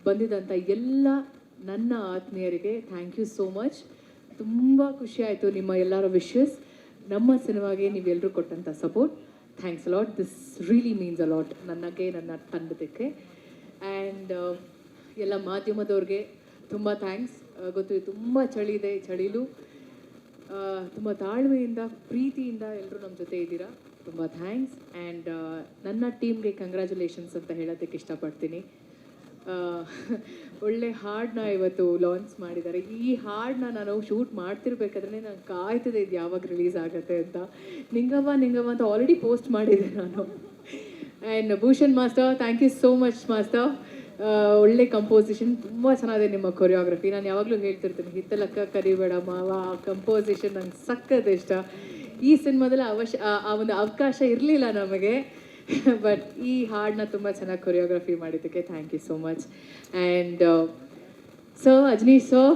ಬಂದಿದ್ದಂಥ ಎಲ್ಲ ನನ್ನ ಆತ್ಮೀಯರಿಗೆ thank you so much. ತುಂಬ ಖುಷಿ ಆಯಿತು ನಿಮ್ಮ ಎಲ್ಲರ ವಿಶಸ್, ನಮ್ಮ ಸಿನಿಮಾಗೆ ನೀವೆಲ್ಲರೂ ಕೊಟ್ಟಂಥ support. Thanks a lot. This really means a lot ನನಗೆ, ನನ್ನ ತಂಡದಕ್ಕೆ. ಆ್ಯಂಡ್ ಎಲ್ಲ ಮಾಧ್ಯಮದವ್ರಿಗೆ ತುಂಬ ಥ್ಯಾಂಕ್ಸ್. ಗೊತ್ತು ತುಂಬ ಚಳಿ ಇದೆ, ಚಳಿಲೂ ತುಂಬ ತಾಳ್ಮೆಯಿಂದ ಪ್ರೀತಿಯಿಂದ ಎಲ್ಲರೂ ನಮ್ಮ ಜೊತೆ ಇದ್ದೀರಾ. ತುಂಬ ಥ್ಯಾಂಕ್ಸ್. ಆ್ಯಂಡ್ ನನ್ನ ಟೀಮ್ಗೆ ಕಂಗ್ರ್ಯಾಚುಲೇಷನ್ಸ್ ಅಂತ ಹೇಳೋದಕ್ಕೆ ಇಷ್ಟಪಡ್ತೀನಿ. ಒಳ್ಳೆ ಹಾಡನ್ನ ಇವತ್ತು ಲಾಂಚ್ ಮಾಡಿದ್ದಾರೆ. ಈ ಹಾಡನ್ನ ನಾನು ಶೂಟ್ ಮಾಡ್ತಿರ್ಬೇಕಾದ್ರೆ ನಾನು ಕಾಯ್ತಿದೆ ಇದು ಯಾವಾಗ ರಿಲೀಸ್ ಆಗುತ್ತೆ ಅಂತ. ನಿಂಗವ್ವ ನಿಂಗವ್ವ ಅಂತ ಆಲ್ರೆಡಿ ಪೋಸ್ಟ್ ಮಾಡಿದೆ ನಾನು. And Bhushan master, thank you so much master. ಒಳ್ಳೆ ಕಂಪೋಸಿಷನ್, ತುಂಬ ಚೆನ್ನಾಗಿದೆ ನಿಮ್ಮ ಕೊರಿಯೋಗ್ರಫಿ. ನಾನು ಯಾವಾಗಲೂ ಹೇಳ್ತಿರ್ತೀನಿ, ಹಿತ್ತಲಕ್ಕ ಕರಿಬೇಡ ಮಾವ, ಆ ಕಂಪೋಸಿಷನ್ ನಂಗೆ ಸಕ್ಕತ್ ಇಷ್ಟ. ಈ ಸಿನಿಮಾದಲ್ಲಿ ಆ ಒಂದು ಅವಕಾಶ ಇರಲಿಲ್ಲ ನಮಗೆ, ಬಟ್ ಈ ಹಾಡನ್ನ ತುಂಬ ಚೆನ್ನಾಗಿ ಕೊರಿಯೋಗ್ರಫಿ ಮಾಡಿದ್ದಕ್ಕೆ thank you so much. And sir, Ajaneesh sir,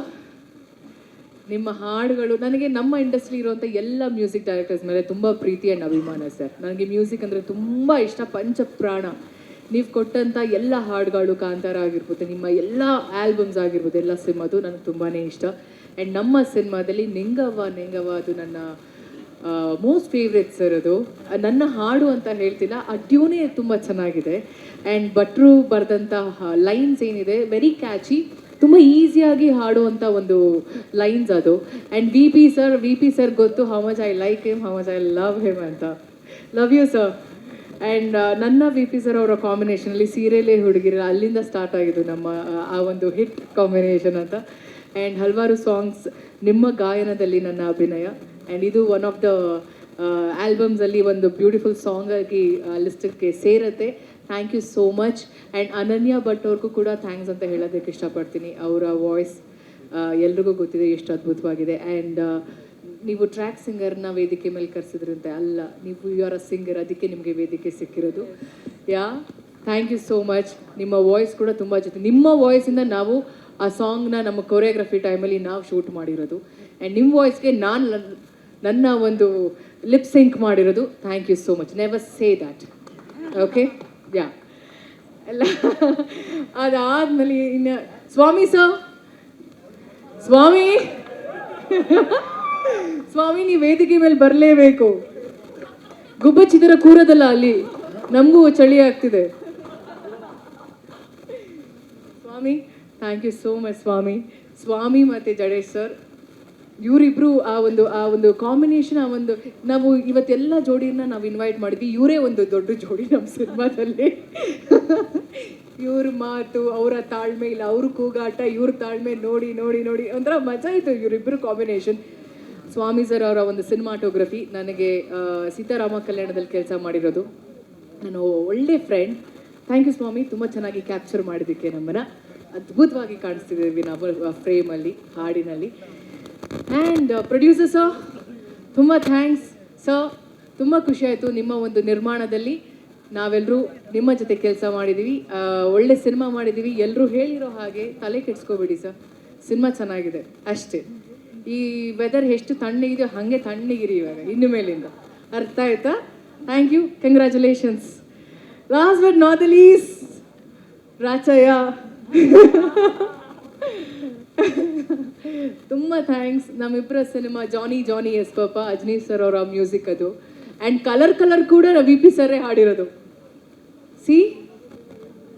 ನಿಮ್ಮ ಹಾಡುಗಳು ನನಗೆ ನಮ್ಮ ಇಂಡಸ್ಟ್ರಿ ಇರುವಂಥ ಎಲ್ಲ ಮ್ಯೂಸಿಕ್ ಡೈರೆಕ್ಟರ್ಸ್ ಮೇಲೆ ತುಂಬ ಪ್ರೀತಿ ಆ್ಯಂಡ್ ಅಭಿಮಾನ ಸರ್. ನನಗೆ ಮ್ಯೂಸಿಕ್ ಅಂದರೆ ತುಂಬ ಇಷ್ಟ, ಪಂಚಪ್ರಾಣ. ನೀವು ಕೊಟ್ಟಂಥ ಎಲ್ಲ ಹಾಡುಗಳು, ಕಾಂತಾರ ಆಗಿರ್ಬೋದು, ನಿಮ್ಮ ಎಲ್ಲ ಆಲ್ಬಮ್ಸ್ ಆಗಿರ್ಬೋದು, ಎಲ್ಲ ಸಿನಿಮಾದು ನನಗೆ ತುಂಬಾ ಇಷ್ಟ. ಆ್ಯಂಡ್ ನಮ್ಮ ಸಿನಿಮಾದಲ್ಲಿ ನಿಂಗವ್ವ ನಿಂಗವ್ವ ಅದು ನನ್ನ ಮೋಸ್ಟ್ ಫೇವ್ರೆಟ್ ಸರ್. ಅದು ನನ್ನ ಹಾಡು ಅಂತ ಹೇಳ್ತಿಲ್ಲ, ಆ ಟ್ಯೂನೇ ತುಂಬ ಚೆನ್ನಾಗಿದೆ. ಆ್ಯಂಡ್ ಭಟ್ರು ಬರೆದಂಥ ಲೈನ್ಸ್ ಏನಿದೆ ವೆರಿ ಕ್ಯಾಚಿ, ತುಂಬ ಈಸಿಯಾಗಿ ಹಾಡುವಂಥ ಒಂದು ಲೈನ್ಸ್ ಅದು. ಆ್ಯಂಡ್ ವಿ ಪಿ ಸರ್ ಗೊತ್ತು how much I like him, how much I love him ಅಂತ. Love you sir. ಆ್ಯಂಡ್ ನನ್ನ ವಿ ಪಿ ಸರ್ ಅವರ ಕಾಂಬಿನೇಷನಲ್ಲಿ ಸೀರೆಲೇ ಹುಡುಗಿರ ಅಲ್ಲಿಂದ ಸ್ಟಾರ್ಟ್ ಆಗಿದ್ದು ನಮ್ಮ ಆ ಒಂದು ಹಿಟ್ ಕಾಂಬಿನೇಷನ್ ಅಂತ. ಆ್ಯಂಡ್ ಹಲವಾರು ಸಾಂಗ್ಸ್ ನಿಮ್ಮ ಗಾಯನದಲ್ಲಿ ನನ್ನ ಅಭಿನಯ. ಆ್ಯಂಡ್ ಇದು ಒನ್ ಆಫ್ ದ ಆಲ್ಬಮ್ಸಲ್ಲಿ ಒಂದು ಬ್ಯೂಟಿಫುಲ್ ಸಾಂಗ್ ಆಗಿ ಲಿಸ್ಟಕ್ಕೆ ಸೇರುತ್ತೆ. Thank you so much. And Ananya Bhat ಅವ್ರಿಗೂ ಕೂಡ ಥ್ಯಾಂಕ್ಸ್ ಅಂತ ಹೇಳೋದಕ್ಕೆ ಇಷ್ಟಪಡ್ತೀನಿ. ಅವರ ವಾಯ್ಸ್ ಎಲ್ರಿಗೂ ಗೊತ್ತಿದೆ ಎಷ್ಟು ಅದ್ಭುತವಾಗಿದೆ. ಆ್ಯಂಡ್ ನೀವು ಟ್ರ್ಯಾಕ್ ಸಿಂಗರ್ನ ವೇದಿಕೆ ಮೇಲೆ ಕರೆಸಿದ್ರಂತೆ, ಅಲ್ಲ, ನೀವು ಯು ಆರ್ ಅ ಸಿಂಗರ್, ಅದಕ್ಕೆ ನಿಮಗೆ ವೇದಿಕೆ ಸಿಕ್ಕಿರೋದು. Thank you so much. ನಿಮ್ಮ ವಾಯ್ಸ್ ಕೂಡ ತುಂಬ ಜೊತೆ, ನಿಮ್ಮ ವಾಯ್ಸಿಂದ ನಾವು ಆ ಸಾಂಗ್ನ ನಮ್ಮ ಕೊರಿಯೋಗ್ರಫಿ ಟೈಮಲ್ಲಿ ನಾವು ಶೂಟ್ ಮಾಡಿರೋದು. ಆ್ಯಂಡ್ ನಿಮ್ಮ ವಾಯ್ಸ್ಗೆ ನಾನು ನನ್ನ ಒಂದು ಲಿಪ್ ಸಿಂಕ್ ಮಾಡಿರೋದು. Thank you so much. Never say that. Okay, ಎಲ್ಲ ಅದಾದ್ಮೇಲೆ ಇನ್ನು ಸ್ವಾಮಿ ಸರ್, ಸ್ವಾಮಿ ನೀವು ವೇದಿಕೆ ಮೇಲೆ ಬರಲೇಬೇಕು. ಗುಬ್ಬಚ್ಚಿದರ ಕೂರೋದಲ್ಲ ಅಲ್ಲಿ, ನಮಗೂ ಚಳಿ ಆಗ್ತಿದೆ. ಸ್ವಾಮಿ, ಥ್ಯಾಂಕ್ ಯು ಸೋ ಮಚ್ ಸ್ವಾಮಿ ಮತ್ತು ಜಡೇಶ್ ಸರ್, ಇವರಿಬ್ಬರು ಆ ಒಂದು ಕಾಂಬಿನೇಷನ್, ನಾವು ಇವತ್ತೆಲ್ಲ ಜೋಡಿನ ನಾವು ಇನ್ವೈಟ್ ಮಾಡಿದ್ವಿ. ಇವರೇ ಒಂದು ದೊಡ್ಡ ಜೋಡಿ ನಮ್ಮ ಸಿನಿಮಾದಲ್ಲಿ. ಇವ್ರ ಮಾತು, ಅವರ ತಾಳ್ಮೆ, ಇಲ್ಲ ಅವ್ರ ಕೂಗಾಟ, ಇವ್ರ ತಾಳ್ಮೆ ನೋಡಿ ನೋಡಿ ನೋಡಿ ಒಂಥರ ಮಜಾ ಇತ್ತು ಇವರಿಬ್ಬರು ಕಾಂಬಿನೇಷನ್. ಸ್ವಾಮಿ ಸರ್ ಅವರ ಒಂದು ಸಿನಿಮಾಟೋಗ್ರಫಿ, ನನಗೆ ಸೀತಾರಾಮ ಕಲ್ಯಾಣದಲ್ಲಿ ಕೆಲಸ ಮಾಡಿರೋದು, ನಾನು ಒಳ್ಳೆ ಫ್ರೆಂಡ್. ಥ್ಯಾಂಕ್ ಯು ಸ್ವಾಮಿ, ತುಂಬ ಚೆನ್ನಾಗಿ ಕ್ಯಾಪ್ಚರ್ ಮಾಡಿದ್ದಕ್ಕೆ ನಮ್ಮನ್ನು ಅದ್ಭುತವಾಗಿ ಕಾಣಿಸ್ತಿದ್ದೀವಿ ನಾವು ಫ್ರೇಮಲ್ಲಿ, ಹಾಡಿನಲ್ಲಿ. ಆ್ಯಂಡ್ ಪ್ರೊಡ್ಯೂಸರ್ ಸರ್, ತುಂಬ ಥ್ಯಾಂಕ್ಸ್ ಸರ್. ತುಂಬ ಖುಷಿ ಆಯಿತು ನಿಮ್ಮ ಒಂದು ನಿರ್ಮಾಣದಲ್ಲಿ ನಾವೆಲ್ಲರೂ ನಿಮ್ಮ ಜೊತೆ ಕೆಲಸ ಮಾಡಿದ್ದೀವಿ. ಒಳ್ಳೆ ಸಿನಿಮಾ ಮಾಡಿದ್ದೀವಿ. ಎಲ್ಲರೂ ಹೇಳಿರೋ ಹಾಗೆ ತಲೆ ಕೆಡ್ಸ್ಕೊಬೇಡಿ ಸರ್, ಸಿನಿಮಾ ಚೆನ್ನಾಗಿದೆ ಅಷ್ಟೇ. ಈ ವೆದರ್ ಎಷ್ಟು ತಣ್ಣಗಿದೆಯೋ ಹಾಗೆ ತಣ್ಣಗಿರಿ ಇವಾಗ ಇನ್ನು ಮೇಲಿಂದ, ಅರ್ಥ ಆಯ್ತಾ? Thank you, congratulations. Last but not the least, Rachayya, ತುಂಬ ಥ್ಯಾಂಕ್ಸ್. ನಮ್ಮಿಬ್ಬರ ಸಿನಿಮಾ ಜಾನಿ ಎಸ್ ಪಾಪ, ಅಜ್ನೀಶ್ ಸರ್ ಅವರ ಮ್ಯೂಸಿಕ್ ಅದು. ಆ್ಯಂಡ್ ಕಲರ್ ಕೂಡ ವಿ ಪಿ ಸರ್ರೇ ಹಾಡಿರೋದು. ಸಿ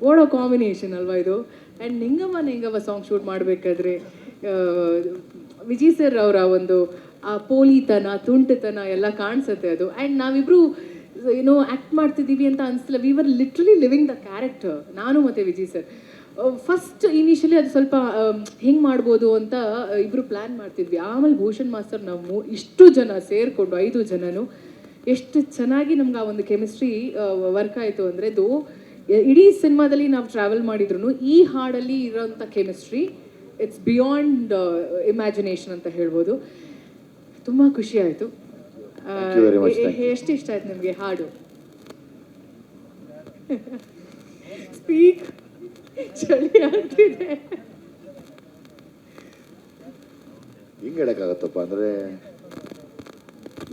ಓಡೋ ಕಾಂಬಿನೇಷನ್ ಅಲ್ವಾ ಇದು. ಆ್ಯಂಡ್ ನಿಂಗವ್ವ ಸಾಂಗ್ ಶೂಟ್ ಮಾಡಬೇಕಾದ್ರೆ ವಿಜಯ್ ಸರ್ ಅವರ ಒಂದು ಆ ಪೋಲಿತನ, ತುಂಟತನ ಎಲ್ಲ ಕಾಣಿಸುತ್ತೆ ಅದು. ಆ್ಯಂಡ್ ನಾವಿಬ್ಬರು ಏನೋ ಆ್ಯಕ್ಟ್ ಮಾಡ್ತಿದ್ದೀವಿ ಅಂತ ಅನಿಸ್ತಿಲ್ಲ, we were literally living the character, ನಾನು ಮತ್ತು ವಿಜಯ್ ಸರ್. ಫಸ್ಟ್ ಇನಿಷಿಯಲಿ ಅದು ಸ್ವಲ್ಪ ಹೆಂಗೆ ಮಾಡ್ಬೋದು ಅಂತ ಇಬ್ಬರು ಪ್ಲ್ಯಾನ್ ಮಾಡ್ತಿದ್ವಿ. ಆಮೇಲೆ ಭೂಷಣ್ ಮಾಸ್ತರ್ ನಾವು ಇಷ್ಟು ಜನ ಸೇರಿಕೊಂಡು 5 ಜನನು ಎಷ್ಟು ಚೆನ್ನಾಗಿ ನಮ್ಗೆ ಆ ಒಂದು ಕೆಮಿಸ್ಟ್ರಿ ವರ್ಕ್ ಆಯಿತು ಅಂದರೆ, ಇಡೀ ಸಿನಿಮಾದಲ್ಲಿ ನಾವು ಟ್ರಾವೆಲ್ ಮಾಡಿದ್ರು ಈ ಹಾಡಲ್ಲಿ ಇರೋಂಥ ಕೆಮಿಸ್ಟ್ರಿ ಇಟ್ಸ್ ಬಿಯಾಂಡ್ ಇಮ್ಯಾಜಿನೇಷನ್ ಅಂತ ಹೇಳ್ಬೋದು. ತುಂಬ ಖುಷಿ ಆಯಿತು. ಎಷ್ಟು ಇಷ್ಟ ಆಯ್ತು ನಿಮಗೆ ಹಾಡು? ಸ್ಪೀಕ್, ಚಳಿ ಆಗ್ತಿದೆ. ಹಿಂಗೆ ಹೇಳೋಕ್ಕಾಗತ್ತಪ್ಪ ಅಂದರೆ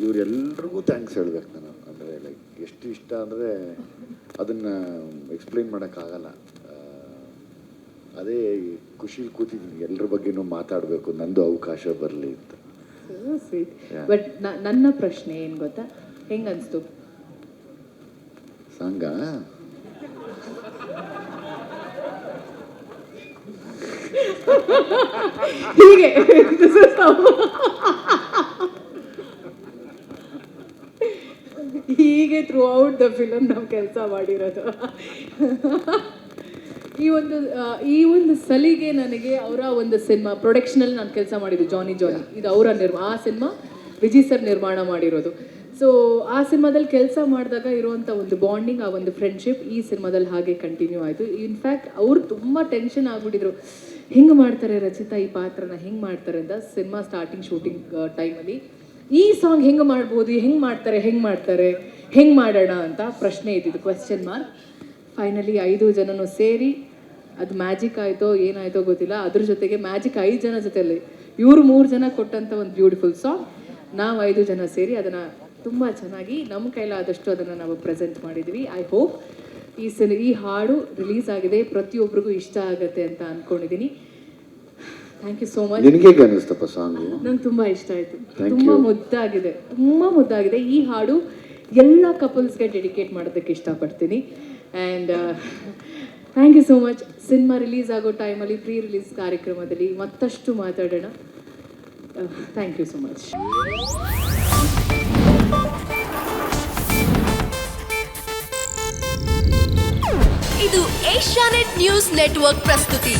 ಇವರೆಲ್ರಿಗೂ ಥ್ಯಾಂಕ್ಸ್ ಹೇಳ್ಬೇಕು ನಾನು. ಅಂದರೆ ಲೈಕ್ ಎಷ್ಟು ಇಷ್ಟ ಅಂದರೆ ಅದನ್ನು ಎಕ್ಸ್ಪ್ಲೈನ್ ಮಾಡೋಕ್ಕಾಗಲ್ಲ. ಅದೇ ಖುಷಿಲಿ ಕೂತಿದ್ದೀನಿ, ಎಲ್ಲರ ಬಗ್ಗೆನೂ ಮಾತಾಡಬೇಕು, ನಂದು ಅವಕಾಶ ಬರಲಿ ಅಂತ. ಸ್ವೀಟ್. ಬಟ್ ನನ್ನ ಪ್ರಶ್ನೆ ಏನು ಗೊತ್ತಾ, ಹೆಂಗೆ ಅನಿಸ್ತು ಸಂಗ? ಹೀಗೆ ಹೀಗೆ ಥ್ರೂ ಔಟ್ ದ ಫಿಲಮ್ ನಾವು ಕೆಲಸ ಮಾಡಿರೋದು. ಈ ಒಂದು ಸಲಿಗೆ ನನಗೆ ಅವರ ಒಂದು ಸಿನಿಮಾ ಪ್ರೊಡಕ್ಷನಲ್ಲಿ ನಾನು ಕೆಲಸ ಮಾಡಿದ್ದು ಜಾನಿ ಇದು ಅವರ ಆ ಸಿನಿಮಾ ವಿಜಯ್ ಸರ್ ನಿರ್ಮಾಣ ಮಾಡಿರೋದು. ಸೊ ಆ ಸಿನಿಮಾದಲ್ಲಿ ಕೆಲಸ ಮಾಡಿದಾಗ ಇರುವಂಥ ಒಂದು ಬಾಂಡಿಂಗ್, ಆ ಒಂದು ಫ್ರೆಂಡ್ಶಿಪ್ ಈ ಸಿನಿಮಾದಲ್ಲಿ ಹಾಗೆ ಕಂಟಿನ್ಯೂ ಆಯಿತು. ಇನ್ಫ್ಯಾಕ್ಟ್ ಅವರು ತುಂಬ ಟೆನ್ಷನ್ ಆಗ್ಬಿಟ್ಟಿದ್ರು, ಹೆಂಗೆ ಮಾಡ್ತಾರೆ ರಚಿತಾ ಈ ಪಾತ್ರನ, ಹೆಂಗೆ ಮಾಡ್ತಾರೆ ಅಂತ. ಸಿನಿಮಾ ಸ್ಟಾರ್ಟಿಂಗ್ ಶೂಟಿಂಗ್ ಟೈಮಲ್ಲಿ ಈ ಸಾಂಗ್ ಹೆಂಗೆ ಮಾಡ್ಬೋದು, ಹೆಂಗೆ ಮಾಡ್ತಾರೆ ಹೆಂಗೆ ಮಾಡೋಣ ಅಂತ ಪ್ರಶ್ನೆ ಇದ್ದಿದ್ದು, ಕ್ವೆಶ್ಚನ್ ಮಾರ್ಕ್. ಫೈನಲಿ 5 ಜನನೂ ಸೇರಿ ಅದು ಮ್ಯಾಜಿಕ್ ಆಯಿತೋ ಏನಾಯಿತೋ ಗೊತ್ತಿಲ್ಲ. ಅದ್ರ ಜೊತೆಗೆ ಮ್ಯಾಜಿಕ್ 5 ಜನ ಜೊತೆಯಲ್ಲಿ ಇವರು 3 ಜನ ಕೊಟ್ಟಂಥ ಒಂದು ಬ್ಯೂಟಿಫುಲ್ ಸಾಂಗ್, ನಾವು 5 ಜನ ಸೇರಿ ಅದನ್ನು ತುಂಬ ಚೆನ್ನಾಗಿ ನಮ್ಮ ಕೈಲಾದಷ್ಟು ಅದನ್ನು ನಾವು ಪ್ರೆಸೆಂಟ್ ಮಾಡಿದ್ವಿ. ಐ ಹೋಪ್ ಈ ಹಾಡು ರಿಲೀಸ್ ಆಗಿದೆ, ಪ್ರತಿಯೊಬ್ಬರಿಗೂ ಇಷ್ಟ ಆಗುತ್ತೆ ಅಂತ ಅಂದ್ಕೊಂಡಿದ್ದೀನಿ. Thank you so much. ನಿನಗೆ ಹೇಗೆ ಅನಿಸ್ತಪ್ಪ ಸಾಂಗು? ನಂಗೆ ತುಂಬ ಇಷ್ಟ ಆಯಿತು, ತುಂಬ ಮುದ್ದಾಗಿದೆ. ಈ ಹಾಡು ಎಲ್ಲ ಕಪಲ್ಸ್ಗೆ ಡೆಡಿಕೇಟ್ ಮಾಡೋದಕ್ಕೆ ಇಷ್ಟಪಡ್ತೀನಿ. And thank you so much. Cinema release ಆಗೋ ಟೈಮಲ್ಲಿ ಪ್ರೀ ರಿಲೀಸ್ ಕಾರ್ಯಕ್ರಮದಲ್ಲಿ ಮತ್ತಷ್ಟು ಮಾತಾಡೋಣ. Thank you so much. ಇದು ಏಷ್ಯಾನೆಟ್ ನ್ಯೂಸ್ ನೆಟ್ವರ್ಕ್ ಪ್ರಸ್ತುತಿ.